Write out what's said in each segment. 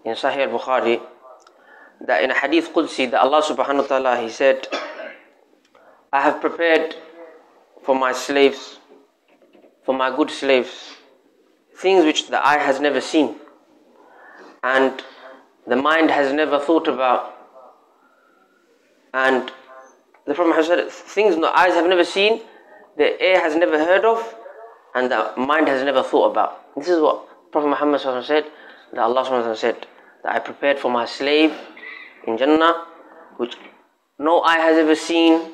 in Sahih al-Bukhari that in a hadith Qudsi that Allah subhanahu wa ta'ala, He said, I have prepared for my slaves, for my good slaves, things which the eye has never seen and the mind has never thought about. And the Prophet Muhammad said, things the eyes have never seen, the ear has never heard of, and the mind has never thought about. This is what Prophet Muhammad said, that Allah said, that I prepared for my slave in Jannah, which no eye has ever seen,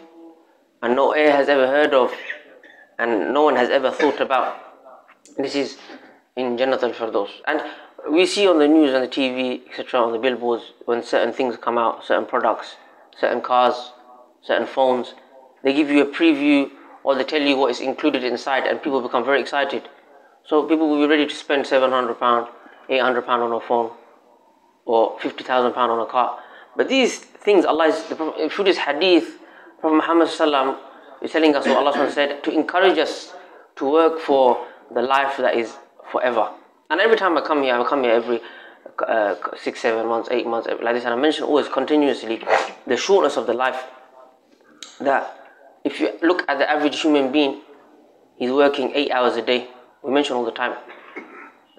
and no ear has ever heard of, and no one has ever thought about. This is in Jannat al-Firdaus. And we see on the news and the TV, etc., on the billboards, when certain things come out, certain products, certain cars, certain phones, they give you a preview or they tell you what is included inside, and people become very excited. So people will be ready to spend £700, £800 on a phone, or £50,000 on a car. But these things, Allah is, through this hadith, Prophet Muhammad is telling us what Allah said, to encourage us to work for the life that is forever. And every time I come here every 6, 7 months, 8 months, like this, and I mention always continuously the shortness of the life. That if you look at the average human being, he's working 8 hours a day. We mention all the time.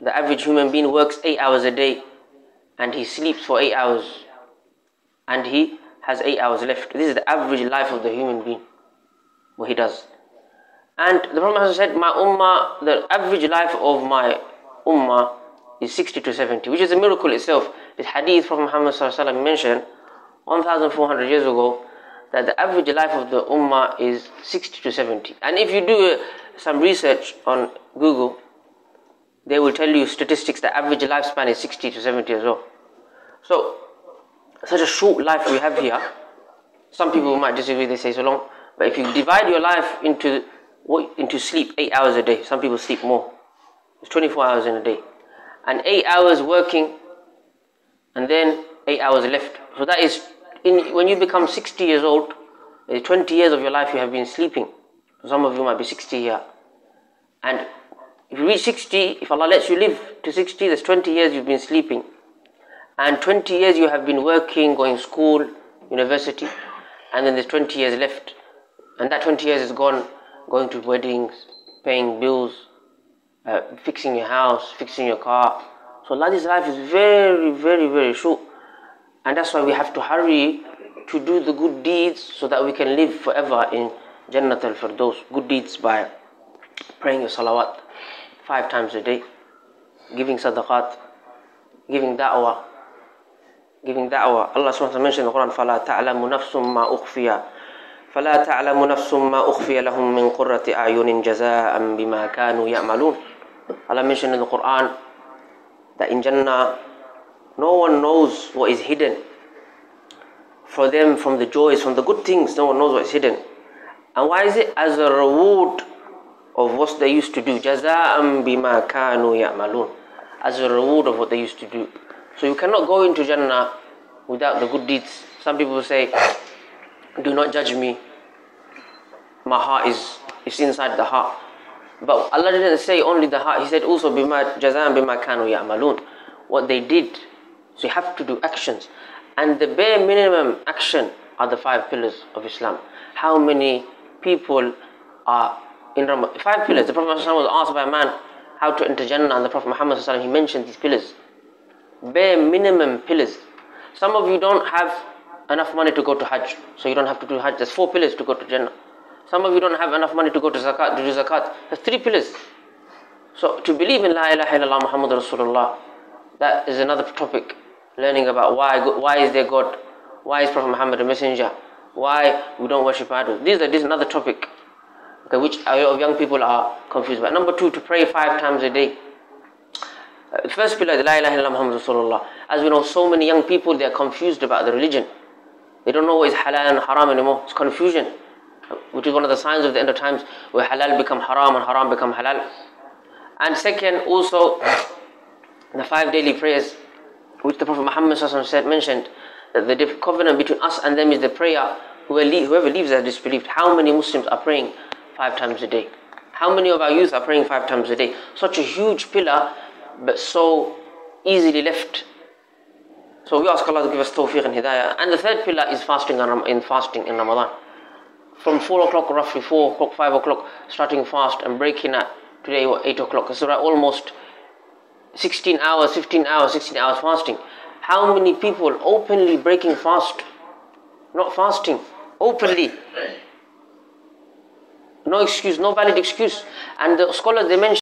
The average human being works 8 hours a day and he sleeps for 8 hours and he has 8 hours left. This is the average life of the human being, what he does. And the Prophet said, my ummah, the average life of my ummah is 60 to 70, which is a miracle itself. This hadith Prophet Muhammad mentioned 1,400 years ago, that the average life of the ummah is 60 to 70. And if you do some research on Google, they will tell you statistics, the average lifespan is 60 to 70 as well. So, such a short life we have here. Some people might disagree, they say so long. But if you divide your life into sleep, 8 hours a day, some people sleep more. It's 24 hours in a day. And 8 hours working, and then 8 hours left. So that is, when you become 60 years old, 20 years of your life you have been sleeping. Some of you might be 60 here. And if you reach 60, if Allah lets you live to 60, there's 20 years you've been sleeping. And 20 years you have been working, going to school, university. And then there's 20 years left. And that 20 years is gone, going to weddings, paying bills, fixing your house, fixing your car. So this life is very, very, very short. And that's why we have to hurry to do the good deeds so that we can live forever in Jannat al-Firdaus. Good deeds by praying your salawat 5 times a day, giving sadaqat, giving da'wah. Allah subhanahu wa ta'ala mentioned in the Quran, فَلَا تَعْلَمُ نَفْسٌ مَا أُخْفِيَ فَلَا تَعْلَمُ نَفْسٌ مَا أُخْفِيَ لَهُم مِّن قُرَّةِ أَعْيُنٍ جَزَاءً بِمَا كَانُوا يَعْمَلُونَ. Allah mentioned in the Quran that in Jannah, no one knows what is hidden for them from the joys, from the good things. No one knows what is hidden. And why is it? As a reward of what they used to do. جَزَاءً بِمَا كَانُوا يَعْمَلُونَ. As a reward of what they used to do. So you cannot go into Jannah without the good deeds. Some people say, do not judge me. My heart is inside the heart. But Allah didn't say only the heart. He said also, جَزَاءً بِمَا كَانُوا يَعْمَلُونَ. What they did. So you have to do actions. And the bare minimum action are the 5 pillars of Islam. How many people are in Ramadan? 5 pillars. The Prophet ﷺ was asked by a man how to enter Jannah, and the Prophet Muhammad ﷺ, he mentioned these pillars. Bare minimum pillars. Some of you don't have enough money to go to Hajj, so you don't have to do Hajj. There's 4 pillars to go to Jannah. Some of you don't have enough money to go to Zakat, to do Zakat. There's 3 pillars. So to believe in La ilaha illallah Muhammad Rasulullah, that is another topic. Learning about why is there God, why is Prophet Muhammad a messenger, why we don't worship idols. This is another topic, okay, which a lot of young people are confused about. Number 2, to pray 5 times a day. First pillar, La ilaha illallah Muhammad Rasulullah. As we know, so many young people, they are confused about the religion. They don't know what is halal and haram anymore. It's confusion, which is one of the signs of the end of times, where halal become haram and haram become halal. And second, also the 5 daily prayers, which the Prophet Muhammad mentioned, that the covenant between us and them is the prayer. Whoever leaves that disbelieved. How many Muslims are praying 5 times a day? How many of our youth are praying 5 times a day? Such a huge pillar, but so easily left So we ask Allah to give us tawfiq and hidayah. And the third pillar is fasting in Ramadan. From 4 o'clock, roughly 4 o'clock, 5 o'clock, starting fast and breaking at today or 8 o'clock. So almost 16 hours, 15 hours, 16 hours fasting. How many people openly breaking fast? Not fasting, openly. No excuse, no valid excuse. And the scholars, they mention